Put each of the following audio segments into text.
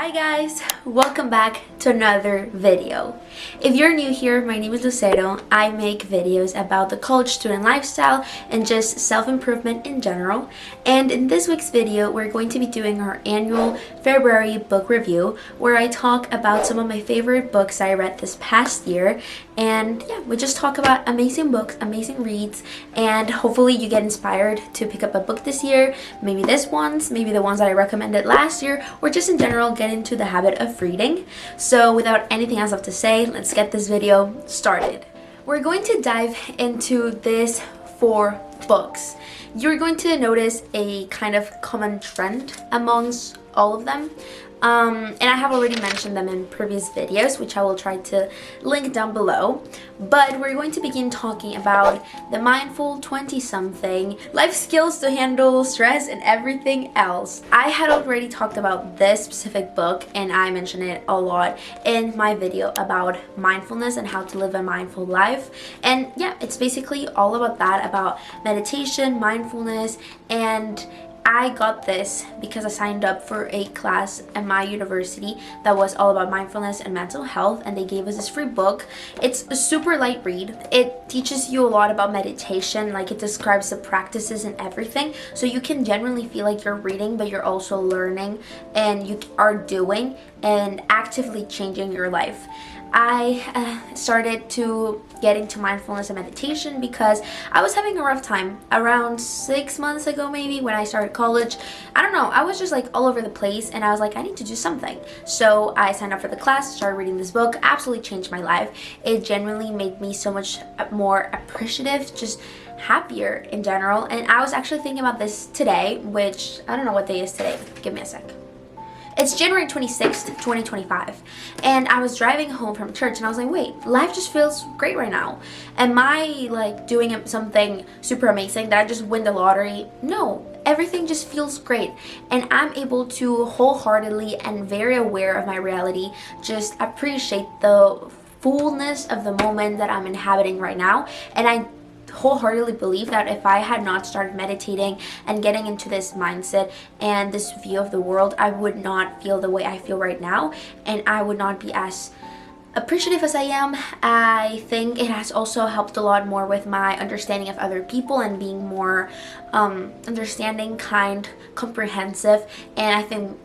Hi guys, welcome back to another video. If you're new here, my name is Lucero. I make videos about the college student lifestyle and just self-improvement in general. And in this week's video, we're going to be doing our annual February book review where I talk about some of my favorite books I read this past year. And yeah, we just talk about amazing books, amazing reads, and hopefully you get inspired to pick up a book this year, maybe this ones, maybe the ones that I recommended last year, or just in general get into the habit of reading. So without anything else left to say, let's get this video started. We're going to dive into these 4 books. You're going to notice a kind of common trend amongst all of them. And I have already mentioned them in previous videos, which I will try to link down below. But we're going to begin talking about the mindful 20-something, life skills to handle stress and everything else. I had already talked about this specific book, and I mentioned it a lot in my video about mindfulness and how to live a mindful life. And yeah, it's basically all about that, about meditation, mindfulness, and I got this because I signed up for a class at my university that was all about mindfulness and mental health, and they gave us this free book. It's a super light read. It teaches you a lot about meditation, like it describes the practices and everything, so you can genuinely feel like you're reading but you're also learning, and you are doing and actively changing your life. I started to get into mindfulness and meditation because I was having a rough time around 6 months ago, maybe, when I started college. I don't know, I was just like all over the place, and I was like, I need to do something. So I signed up for the class, started reading this book. Absolutely changed my life. It genuinely made me so much more appreciative, just happier in general. And I was actually thinking about this today, which I don't know what day is today. Give me a sec. It's January 26th, 2025, and I was driving home from church, and I was like, wait, life just feels great right now. Am I like doing something super amazing? Did I just win the lottery? No, everything just feels great, and I'm able to wholeheartedly and very aware of my reality just appreciate the fullness of the moment that I'm inhabiting right now. And I wholeheartedly believe that if I had not started meditating and getting into this mindset and this view of the world, I would not feel the way I feel right now, and I would not be as appreciative as I am. I think it has also helped a lot more with my understanding of other people and being more understanding, kind, comprehensive, and I think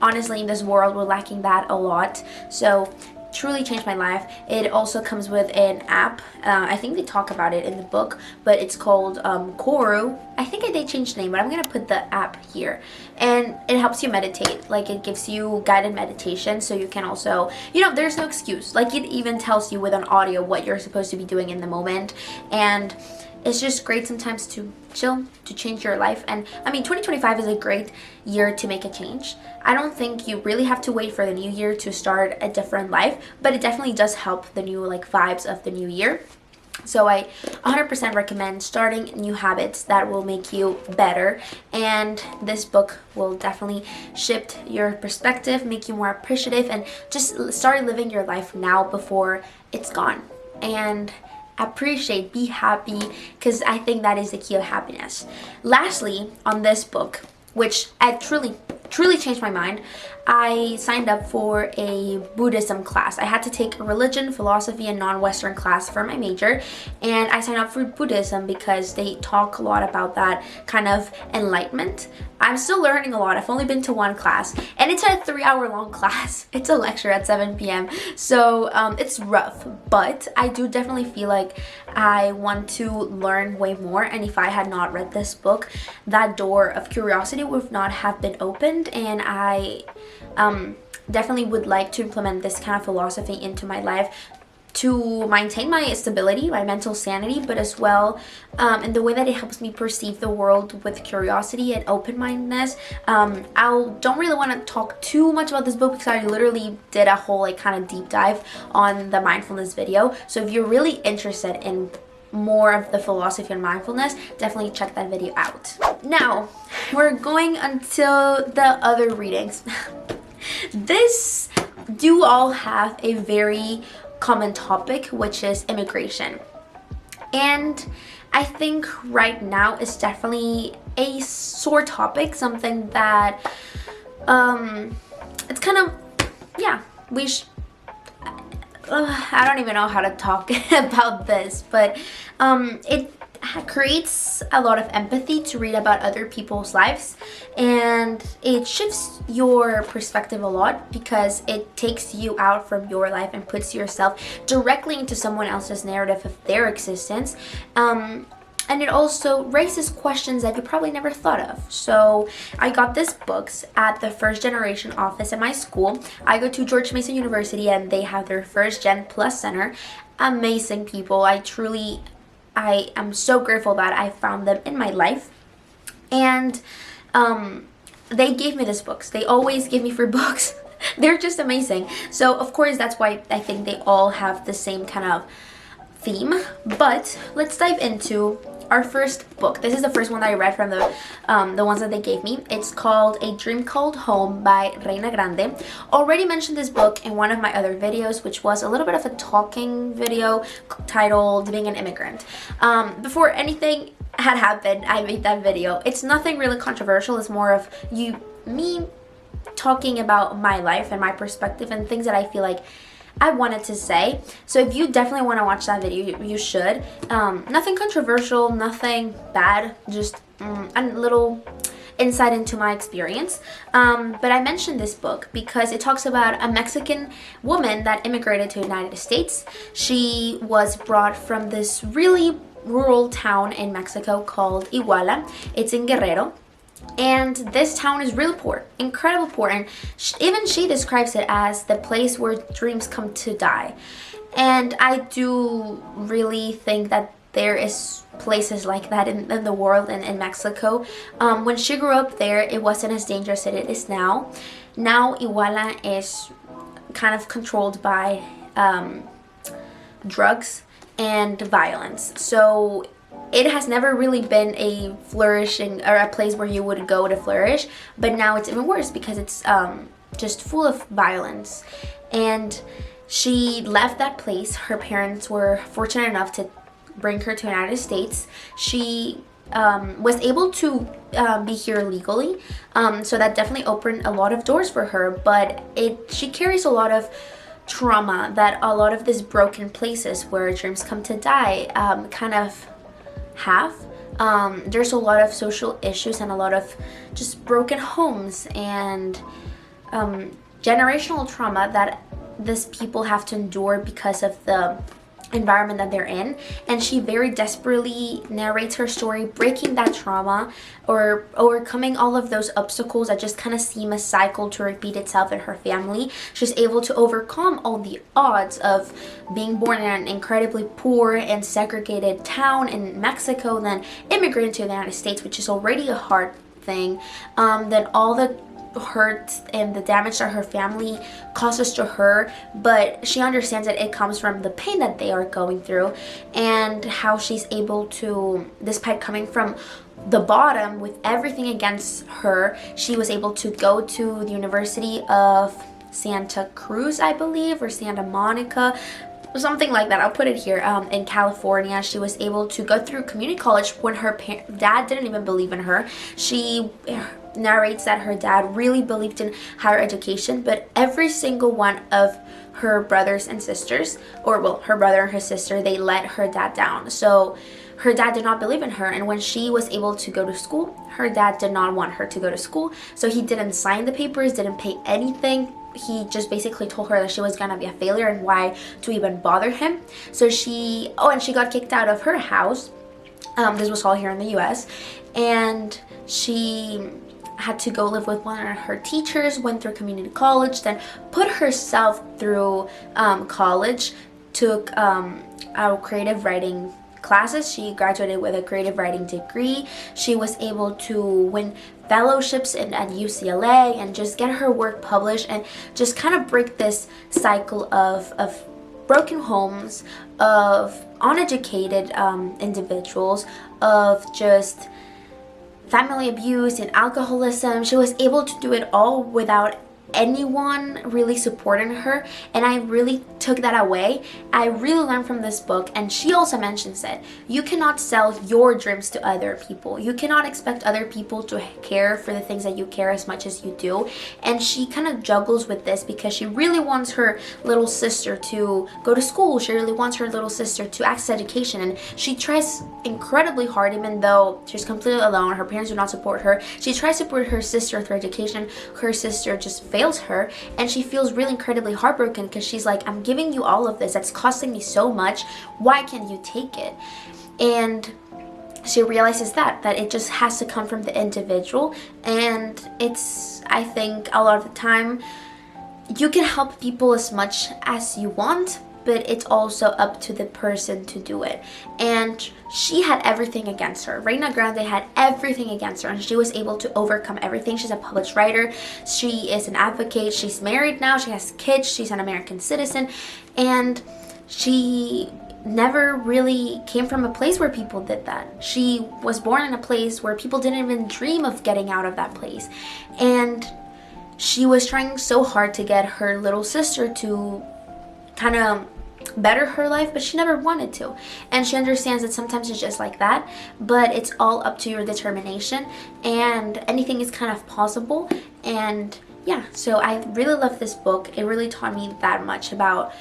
honestly in this world we're lacking that a lot. So truly changed my life. It also comes with an app. I think they talk about it in the book, but it's called xoxo. I think they changed the name, but I'm gonna put the app here. And it helps you meditate. Like, it gives you guided meditation, so you can also, you know, there's no excuse. Like, it even tells you with an audio what you're supposed to be doing in the moment. And it's just great sometimes to chill, to change your life. And I mean, 2025 is a great year to make a change. I don't think you really have to wait for the new year to start a different life, but it definitely does help the new vibes of the new year. So I 100% recommend starting new habits that will make you better, and this book will definitely shift your perspective, make you more appreciative, and just start living your life now before it's gone. And appreciate, be happy, because I think that is the key of happiness. Lastly, on this book, which I truly changed my mind, I signed up for a Buddhism class. I had to take a religion, philosophy, and non-Western class for my major, and I signed up for Buddhism because they talk a lot about that kind of enlightenment. I'm still learning a lot. I've only been to one class, and it's a 3-hour-long class. It's a lecture at 7 p.m. So it's rough, but I do definitely feel like I want to learn way more, and if I had not read this book, that door of curiosity would not have been opened, and I definitely would like to implement this kind of philosophy into my life to maintain my stability, my mental sanity, but as well in the way that it helps me perceive the world with curiosity and open-mindedness. I don't really want to talk too much about this book because I literally did a whole kind of deep dive on the mindfulness video. So if you're really interested in more of the philosophy and mindfulness, definitely check that video out. Now, we're going until the other readings. This do all have a very common topic, which is immigration. And I think right now it's definitely a sore topic, something that it's kind of, yeah, I don't even know how to talk about this, but it creates a lot of empathy to read about other people's lives, and it shifts your perspective a lot because it takes you out from your life and puts yourself directly into someone else's narrative of their existence. And it also raises questions that you probably never thought of. So I got these books at the First Generation office at my school. I go to George Mason University and they have their First Gen Plus Center. Amazing people. I am so grateful that I found them in my life. And they gave me these books. They always give me free books. They're just amazing. So of course that's why I think they all have the same kind of theme. But let's dive into our first book. This is the first one that I read from the ones that they gave me. It's called A Dream Called Home by Reina Grande. Already mentioned this book in one of my other videos, which was a little bit of a talking video titled Being an Immigrant. Before anything had happened, I made that video. It's nothing really controversial. It's more of me talking about my life and my perspective and things that I feel like I wanted to say. So if you definitely want to watch that video, you should. Nothing controversial, nothing bad, just a little insight into my experience. But I mentioned this book because it talks about a Mexican woman that immigrated to the United States. She was brought from this really rural town in Mexico called Iguala. It's in Guerrero. And this town is really poor, incredible poor, and even she describes it as the place where dreams come to die. And I do really think that there is places like that in the world and in Mexico. When she grew up there, it wasn't as dangerous as it is now. Now Iguala is kind of controlled by drugs and violence. So it has never really been a flourishing or a place where you would go to flourish, but now it's even worse because it's just full of violence. And she left that place. Her parents were fortunate enough to bring her to the United States. She was able to be here legally, so that definitely opened a lot of doors for her, but she carries a lot of trauma that a lot of these broken places where dreams come to die kind of have. There's a lot of social issues and a lot of just broken homes and generational trauma that these people have to endure because of the environment that they're in. And she very desperately narrates her story, breaking that trauma or overcoming all of those obstacles that just kind of seem a cycle to repeat itself in her family. She's able to overcome all the odds of being born in an incredibly poor and segregated town in Mexico, and then immigrating to the United States, which is already a hard thing. Then all the hurt and the damage that her family causes to her, but she understands that it comes from the pain that they are going through, and how she's able to, despite coming from the bottom with everything against her, she was able to go to the University of Santa Cruz, I believe, or Santa Monica, something like that. I'll put it here, in California. She was able to go through community college when her dad didn't even believe in her. She narrates that her dad really believed in higher education, but every single one of her brothers and sisters, or well, her brother and her sister, they let her dad down. So her dad did not believe in her, and when she was able to go to school, her dad did not want her to go to school, so he didn't sign the papers, didn't pay anything. He just basically told her that she was gonna be a failure and why to even bother him. So she got kicked out of her house. This was all here in the US, and she had to go live with one of her teachers, went through community college, then put herself through college, took our creative writing classes. She graduated with a creative writing degree. She was able to win fellowships at UCLA and just get her work published and just kind of break this cycle of broken homes, of uneducated individuals, of just family abuse and alcoholism. She was able to do it all without anyone really supporting her, and I really took that away. I really learned from this book, and she also mentions it. You cannot sell your dreams to other people. You cannot expect other people to care for the things that you care as much as you do. And she kind of juggles with this because she really wants her little sister to go to school. She really wants her little sister to access education, and she tries incredibly hard, even though she's completely alone. Her parents do not support her. She tries to support her sister through education. Her sister just fails her, and she feels really incredibly heartbroken because she's like, I'm giving you all of this that's costing me so much, why can't you take it? And she realizes that it just has to come from the individual. And it's, I think a lot of the time you can help people as much as you want, but it's also up to the person to do it. And she had everything against her. Reina Grande had everything against her, and she was able to overcome everything. She's a published writer. She is an advocate. She's married now. She has kids. She's an American citizen. And she never really came from a place where people did that. She was born in a place where people didn't even dream of getting out of that place. And she was trying so hard to get her little sister to kind of better her life, but she never wanted to. And she understands that sometimes it's just like that, but it's all up to your determination, and anything is kind of possible. And yeah, so I really love this book. It really taught me that much about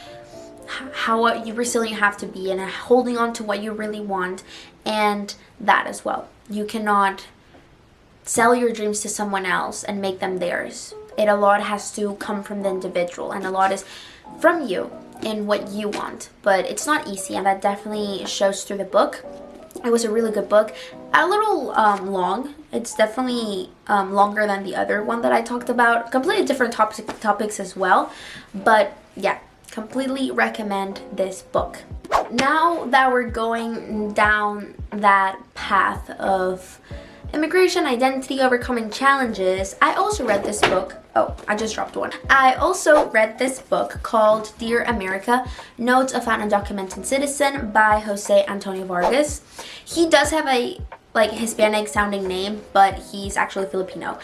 how resilient you have to be, and holding on to what you really want, and that as well. You cannot sell your dreams to someone else and make them theirs. A lot has to come from the individual, and a lot is from you and what you want. But it's not easy, and that definitely shows through the book. It was a really good book. A little long. It's definitely longer than the other one that I talked about. Completely different topics as well. But yeah, completely recommend this book. Now that we're going down that path of immigration, identity, overcoming challenges, I also read this book. Oh, I just dropped one. I also read this book called Dear America, Notes of an Undocumented Citizen by Jose Antonio Vargas. He does have a Hispanic sounding name, but he's actually Filipino.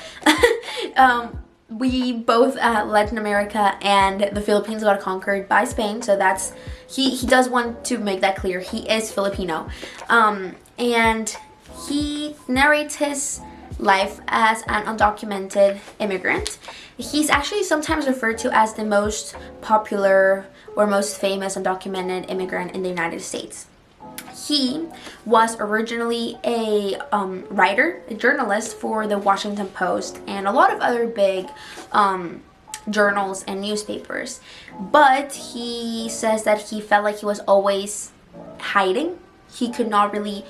We both, Latin America and the Philippines, got conquered by Spain, so that's, he does want to make that clear. He is Filipino. And he narrates his life as an undocumented immigrant. He's actually sometimes referred to as the most popular or most famous undocumented immigrant in the United States. He was originally a writer, a journalist for the Washington Post and a lot of other big journals and newspapers. But he says that he felt like he was always hiding. He could not really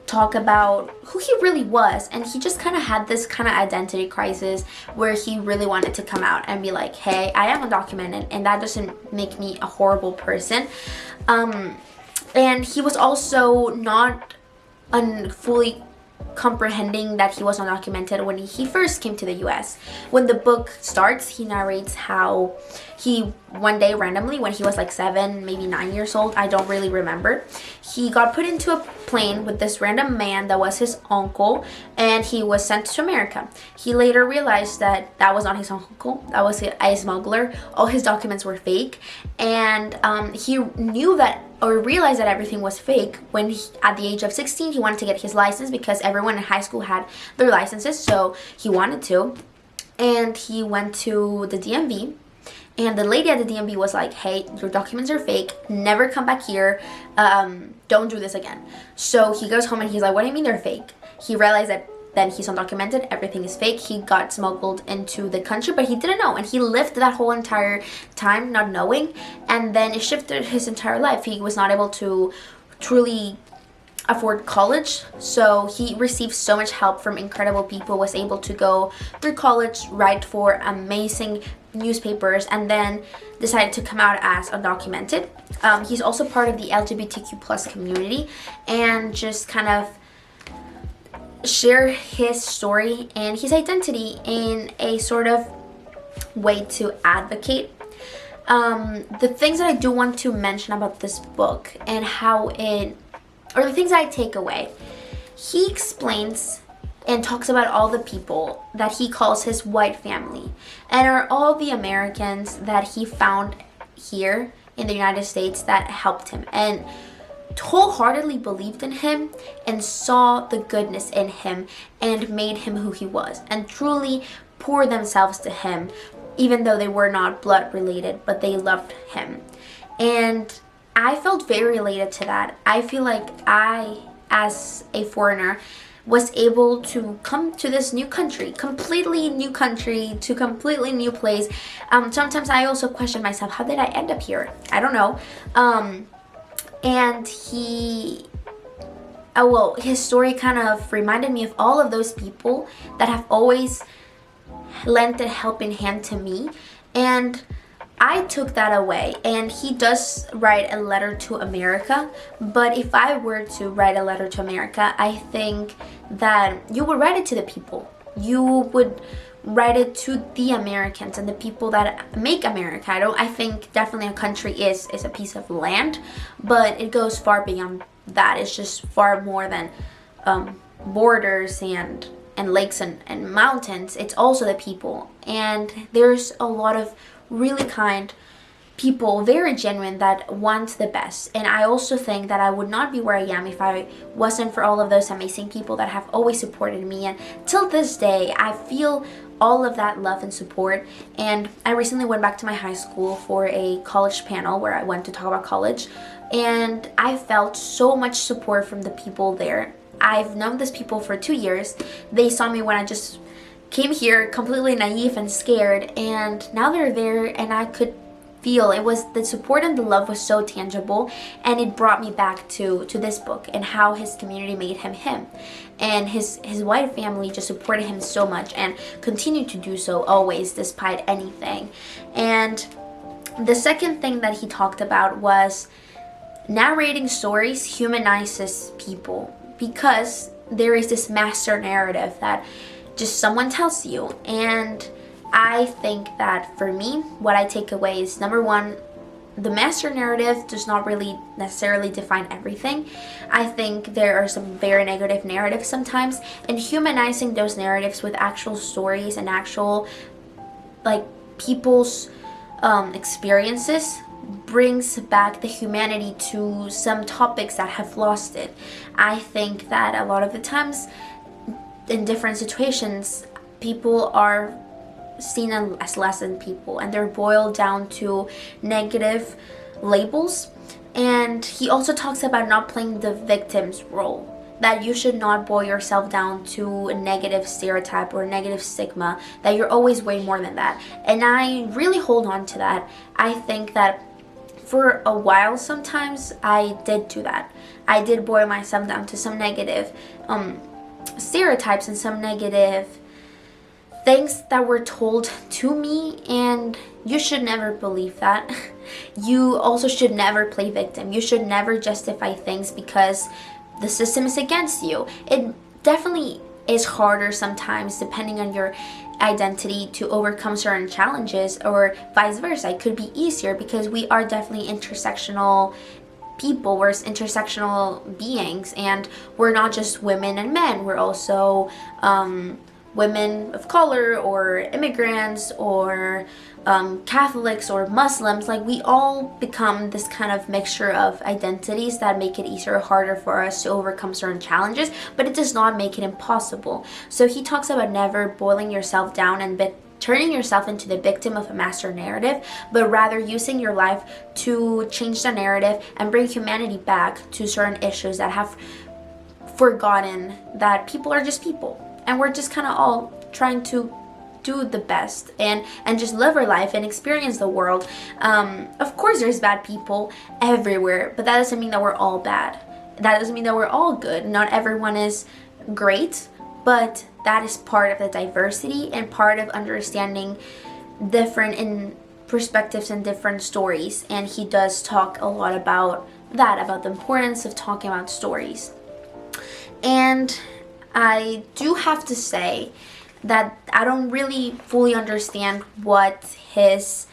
talk about who he really was, and he just kind of had this kind of identity crisis where he really wanted to come out and be like, hey, I am undocumented, and that doesn't make me a horrible person. And he was also not fully comprehending that he was undocumented when he first came to the US. When the book starts, he narrates how he one day randomly, when he was like 7, maybe 9 years old, I don't really remember, he got put into a plane with this random man that was his uncle, and he was sent to America. He later realized that that was not his uncle, that was a smuggler. All his documents were fake, and he knew that, or realized that everything was fake when at the age of 16 he wanted to get his license, because everyone in high school had their licenses, so he wanted to. And he went to the DMV, and the lady at the DMV was like, hey, your documents are fake, never come back here, don't do this again. So he goes home and he's like, what do you mean they're fake? He realized that then he's undocumented, everything is fake. He got smuggled into the country, but he didn't know, and he lived that whole entire time not knowing, and then it shifted his entire life. He was not able to truly afford college, so he received so much help from incredible people, was able to go through college, write for amazing newspapers, and then decided to come out as undocumented. He's also part of the LGBTQ plus community, and just kind of share his story and his identity in a sort of way to advocate. The things that I do want to mention about this book and how it, or the things that I take away, he explains and talks about all the people that he calls his white family and are all the Americans that he found here in the United States that helped him and wholeheartedly believed in him and saw the goodness in him and made him who he was and truly poured themselves to him, even though they were not blood related, but they loved him. And I felt very related to that. I feel like I, as a foreigner, was able to come to this new country, completely new country, to completely new place. Sometimes I also question myself, how did I end up here? I don't know. And his story kind of reminded me of all of those people that have always lent a helping hand to me, and I took that away. And he does write a letter to America, but if I were to write a letter to America, I think that you would write it to the people. You would write it to the Americans and the people that make America. I think definitely a country is a piece of land, but it goes far beyond that. It's just far more than borders and lakes and mountains. It's also the people, and there's a lot of really kind people, very genuine, that want the best. And I also think that I would not be where I am if I wasn't for all of those amazing people that have always supported me, and till this day I feel all of that love and support. And I recently went back to my high school for a college panel where I went to talk about college, and I felt so much support from the people there. I've known these people for 2 years. They saw me when I just came here completely naive and scared, and now they're there, and I could feel it was the support and the love was so tangible, and it brought me back to this book and how his community made him, and his white family just supported him so much and continued to do so always despite anything. And the second thing that he talked about was narrating stories humanizes people, because there is this master narrative that just someone tells you. And I think that for me, what I take away is, number one, the master narrative does not really necessarily define everything. I think there are some very negative narratives sometimes, and humanizing those narratives with actual stories and actual people's experiences brings back the humanity to some topics that have lost it. I think that a lot of the times in different situations, people are seen as less than people, and they're boiled down to negative labels. And he also talks about not playing the victim's role, that you should not boil yourself down to a negative stereotype or a negative stigma, that you're always way more than that. And I really hold on to that. I think that for a while sometimes I did do that. I did boil myself down to some negative stereotypes and some negative things that were told to me, and you should never believe that. You also should never play victim. You should never justify things because the system is against you. It definitely is harder sometimes, depending on your identity, to overcome certain challenges, or vice versa. It could be easier because we are definitely intersectional people. We're intersectional beings, and we're not just women and men. We're also women of color, or immigrants, or Catholics, or Muslims. Like, we all become this kind of mixture of identities that make it easier or harder for us to overcome certain challenges, but it does not make it impossible. So he talks about never boiling yourself down and turning yourself into the victim of a master narrative, but rather using your life to change the narrative and bring humanity back to certain issues that have forgotten that people are just people, and we're just kind of all trying to do the best and just live our life and experience the world. Of course there's bad people everywhere, but that doesn't mean that we're all bad. That doesn't mean that we're all good. Not everyone is great, but that is part of the diversity and part of understanding different in perspectives and different stories. And he does talk a lot about that, about the importance of talking about stories. And I do have to say that I don't really fully understand what his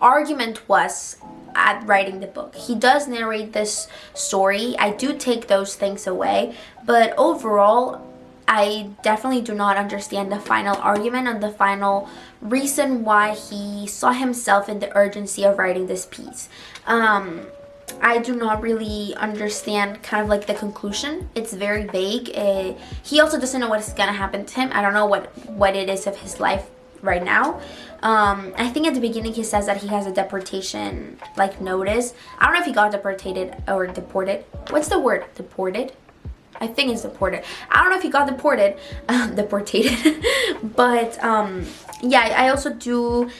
argument was at writing the book. He does narrate this story. I do take those things away, but overall, I definitely do not understand the final argument and the final reason why he saw himself in the urgency of writing this piece. I do not really understand kind of like the conclusion. It's very vague. He also doesn't know what's gonna happen to him. I don't know what it is of his life right now. I think at the beginning he says that he has a deportation like notice. I don't know if he got deported or deported. What's the word? Deported? I think it's deported. I don't know if he got deported, deportated, but yeah, I also do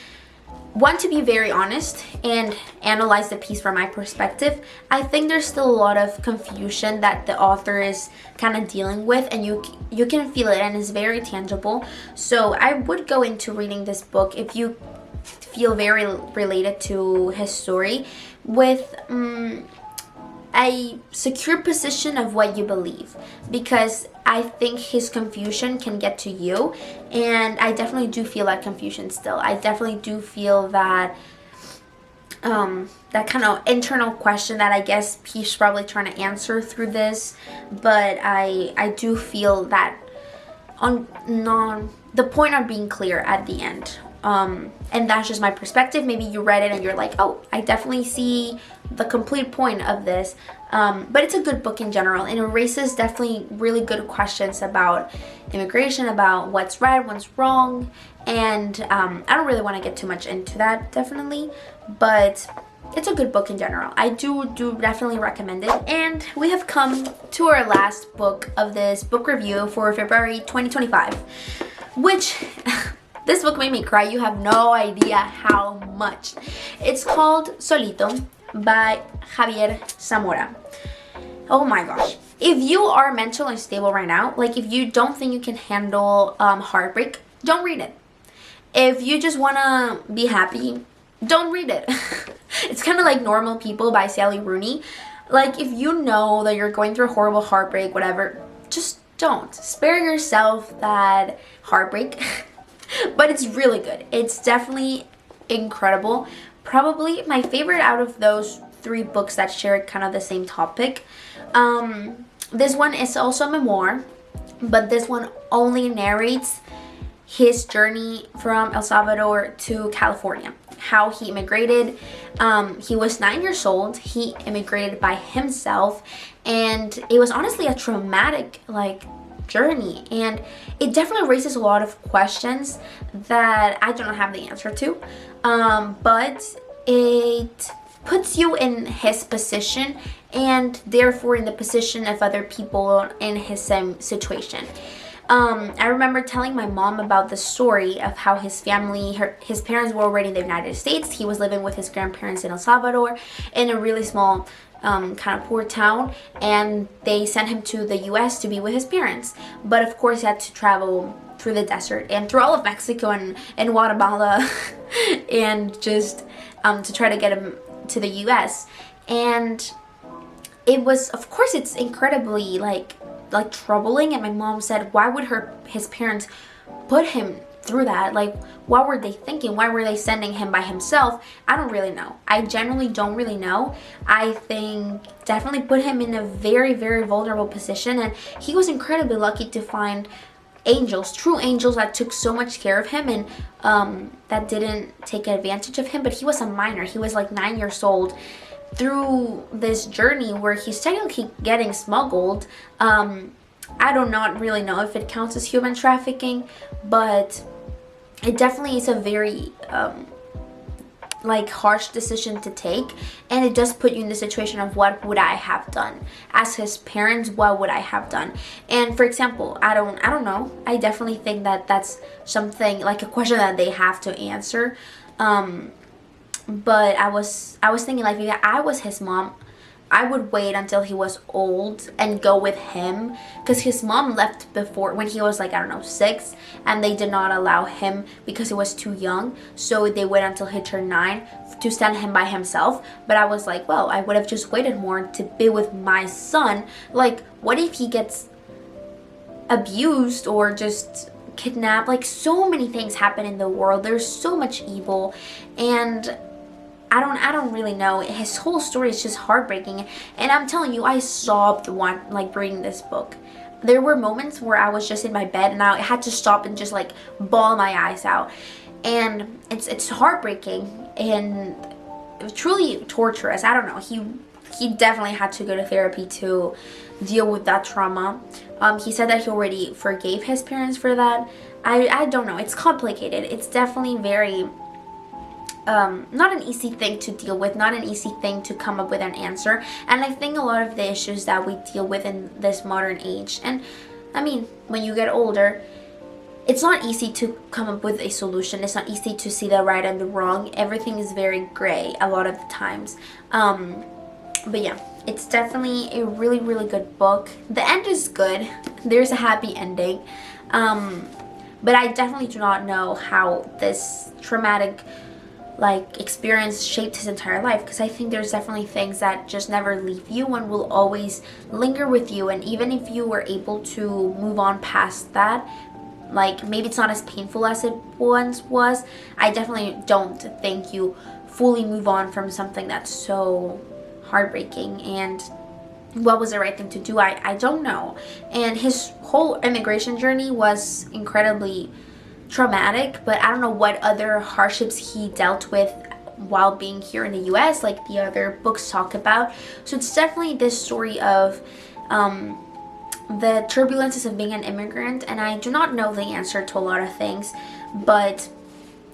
want to be very honest and analyze the piece from my perspective. I think there's still a lot of confusion that the author is kind of dealing with, and you can feel it, and it's very tangible. So I would go into reading this book if you feel very related to his story with a secure position of what you believe, because I think his confusion can get to you, and I definitely do feel that confusion still. I definitely do feel that that kind of internal question that I guess he's probably trying to answer through this, but I do feel that the point on being clear at the end. And that's just my perspective. Maybe you read it and you're like, oh, I definitely see the complete point of this. But it's a good book in general, and it raises definitely really good questions about immigration, about what's right, what's wrong, and I don't really want to get too much into that, definitely, but it's a good book in general. I do definitely recommend it. And we have come to our last book of this book review for February 2025, which this book made me cry. You have no idea how much. It's called Solito by Javier Zamora. Oh my gosh. If you are mentally unstable right now, like if you don't think you can handle heartbreak, don't read it. If you just want to be happy, don't read it. It's kind of like Normal People by Sally Rooney. Like if you know that you're going through a horrible heartbreak, whatever, just don't. Spare yourself that heartbreak. But it's really good. It's definitely incredible. Probably my favorite out of those 3 books that share kind of the same topic. This one is also a memoir, but this one only narrates his journey from El Salvador to California, how he immigrated. He was 9 years old. He immigrated by himself, and it was honestly a traumatic journey, and it definitely raises a lot of questions that I don't have the answer to, but it puts you in his position, and therefore in the position of other people in his same situation. I remember telling my mom about the story of how his family, his parents were already in the United States. He was living with his grandparents in El Salvador in a really small kind of poor town, and they sent him to the US to be with his parents. But of course he had to travel through the desert and through all of Mexico and Guatemala and just to try to get him to the US. And it was, of course, it's incredibly like troubling. And my mom said, why would his parents put him through that? Like, what were they thinking? Why were they sending him by himself? I don't really know. I generally don't really know. I think definitely put him in a very, very vulnerable position, and he was incredibly lucky to find angels, true angels that took so much care of him, and that didn't take advantage of him. But he was a minor. He was like 9 years old through this journey where he's technically getting smuggled. I do not really know if it counts as human trafficking, but it definitely is a very harsh decision to take, and it does put you in the situation of what would I have done as his parents. What would I have done? And for example, I don't know. I definitely think that that's something like a question that they have to answer. But I was thinking, like, if I was his mom, I would wait until he was old and go with him, because his mom left before when he was like, I don't know, 6, and they did not allow him because he was too young. So they waited until he turned 9 to send him by himself. But I was like, well, I would have just waited more to be with my son. Like, what if he gets abused or just kidnapped? Like, so many things happen in the world. There's so much evil, and I don't really know. His whole story is just heartbreaking, and I'm telling you, I sobbed like reading this book. There were moments where I was just in my bed and I had to stop and just like bawl my eyes out, and it's heartbreaking and truly torturous. I don't know. He definitely had to go to therapy to deal with that trauma. He said that he already forgave his parents for that. I don't know. It's complicated. It's definitely very not an easy thing to deal with, not an easy thing to come up with an answer. And I think a lot of the issues that we deal with in this modern age, and I mean, when you get older, it's not easy to come up with a solution. It's not easy to see the right and the wrong. Everything is very gray a lot of the times. But yeah, it's definitely a really, really good book. The end is good. There's a happy ending. But I definitely do not know how this traumatic experience shaped his entire life, because I think there's definitely things that just never leave you and will always linger with you. And even if you were able to move on past that, like maybe it's not as painful as it once was, I definitely don't think you fully move on from something that's so heartbreaking. And what was the right thing to do? I don't know. And his whole immigration journey was incredibly traumatic, but I don't know what other hardships he dealt with while being here in the US, like the other books talk about. So it's definitely this story of the turbulences of being an immigrant, and I do not know the answer to a lot of things, but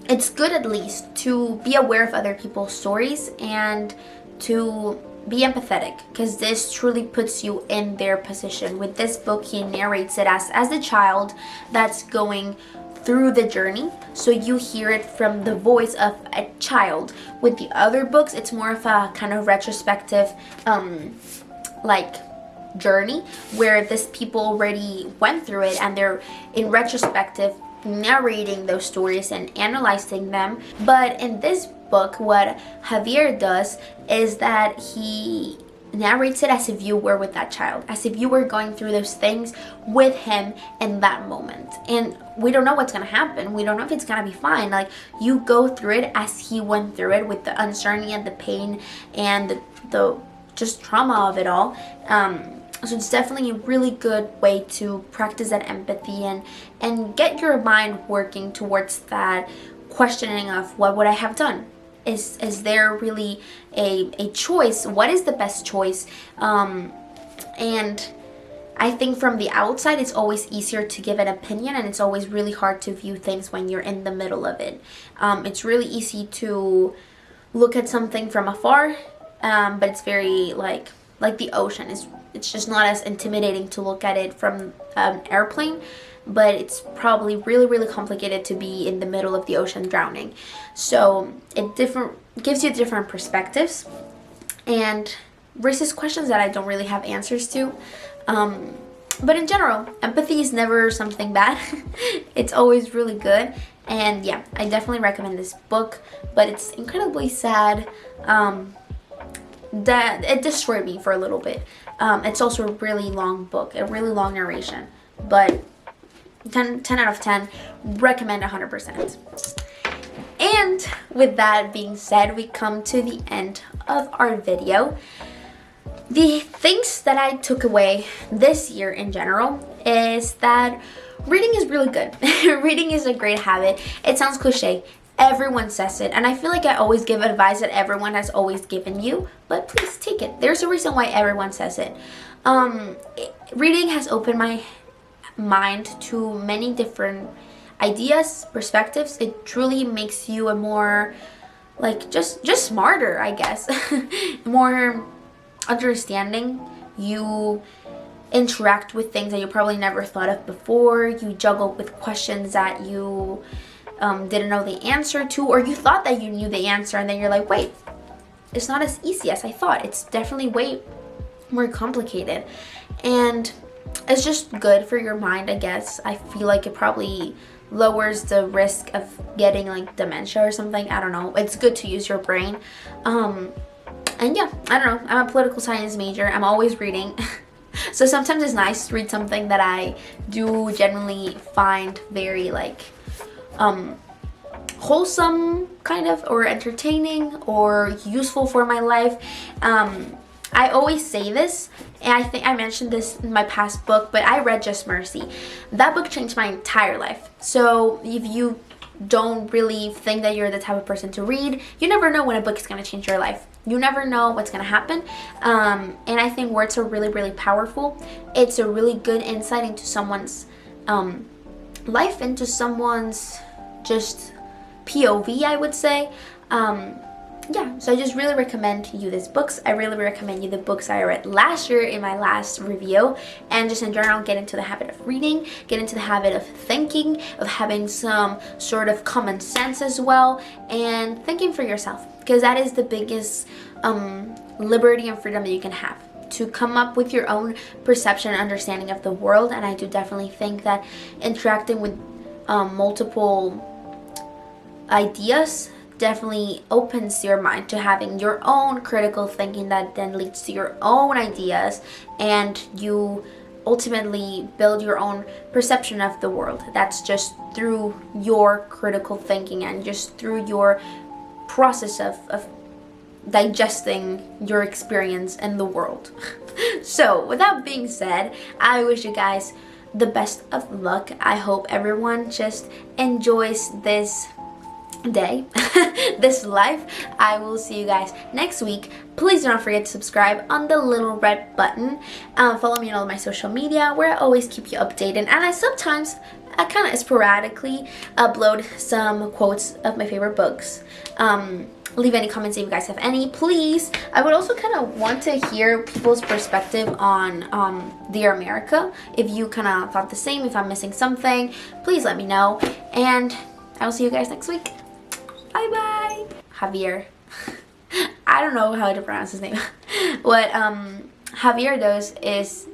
it's good at least to be aware of other people's stories and to be empathetic, because this truly puts you in their position. With this book, he narrates it as a child that's going through the journey, so you hear it from the voice of a child. With the other books, it's more of a kind of retrospective journey where these people already went through it and they're in retrospective narrating those stories and analyzing them. But in this book, what Javier does is that he narrates it as if you were with that child, as if you were going through those things with him in that moment. And we don't know what's going to happen. We don't know if it's going to be fine. Like, you go through it as he went through it, with the uncertainty and the pain and the just trauma of it all. So it's definitely a really good way to practice that empathy and get your mind working towards that questioning of, what would I have done? Is there really a choice? What is the best choice? And I think from the outside, it's always easier to give an opinion, and it's always really hard to view things when you're in the middle of it. It's really easy to look at something from afar, but it's very like the ocean. It's just not as intimidating to look at it from an airplane, but it's probably really, really complicated to be in the middle of the ocean drowning. So it gives you different perspectives and raises questions that I don't really have answers to. But in general, empathy is never something bad. It's always really good. And yeah, I definitely recommend this book, but it's incredibly sad. That it destroyed me for a little bit. It's also a really long book, a really long narration, but 10 out of 10, recommend 100%. And with that being said, we come to the end of our video. The things that I took away this year in general is that reading is really good. Reading is a great habit. It sounds cliche. Everyone says it, and I feel like I always give advice that everyone has always given you, but please take it. There's a reason why everyone says it. Reading has opened my mind to many different ideas, perspectives. It truly makes you a more, just smarter, I guess. More understanding. You interact with things that you probably never thought of before. You juggle with questions that you didn't know the answer to, or you thought that you knew the answer, and then you're like, wait, it's not as easy as I thought. It's definitely way more complicated, and it's just good for your mind, I guess. I feel like it probably lowers the risk of getting dementia or something. I don't know. It's good to use your brain. And yeah, I don't know. I'm a political science major. I'm always reading. So sometimes it's nice to read something that I do generally find very wholesome kind of, or entertaining, or useful for my life. I always say this, and I think I mentioned this in my past book, but I read Just Mercy. That book changed my entire life. So if you don't really think that you're the type of person to read, you never know when a book is going to change your life. You never know what's going to happen. And I think words are really, really powerful. It's a really good insight into someone's life, into someone's just POV, I would say. Yeah, so I just really recommend you these books. I really recommend you the books I read last year in my last review, and just in general, get into the habit of reading, get into the habit of thinking, of having some sort of common sense as well, and thinking for yourself, because that is the biggest liberty and freedom that you can have, to come up with your own perception and understanding of the world. And I do definitely think that interacting with multiple ideas definitely opens your mind to having your own critical thinking that then leads to your own ideas, and you ultimately build your own perception of the world. That's just through your critical thinking and just through your process of digesting your experience in the world. So with that being said, I wish you guys the best of luck. I hope everyone just enjoys this day, this life. I will see you guys next week. Please do not forget to subscribe on the little red button. Follow me on all my social media, where I always keep you updated, and I sometimes kind of sporadically upload some quotes of my favorite books. Leave any comments if you guys have any, please. I would also kind of want to hear people's perspective on Dear America. If you kind of thought the same, if I'm missing something, please let me know, and I will see you guys next week. Bye bye. Javier. I don't know how to pronounce his name. What Javier does is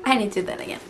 I need to do that again.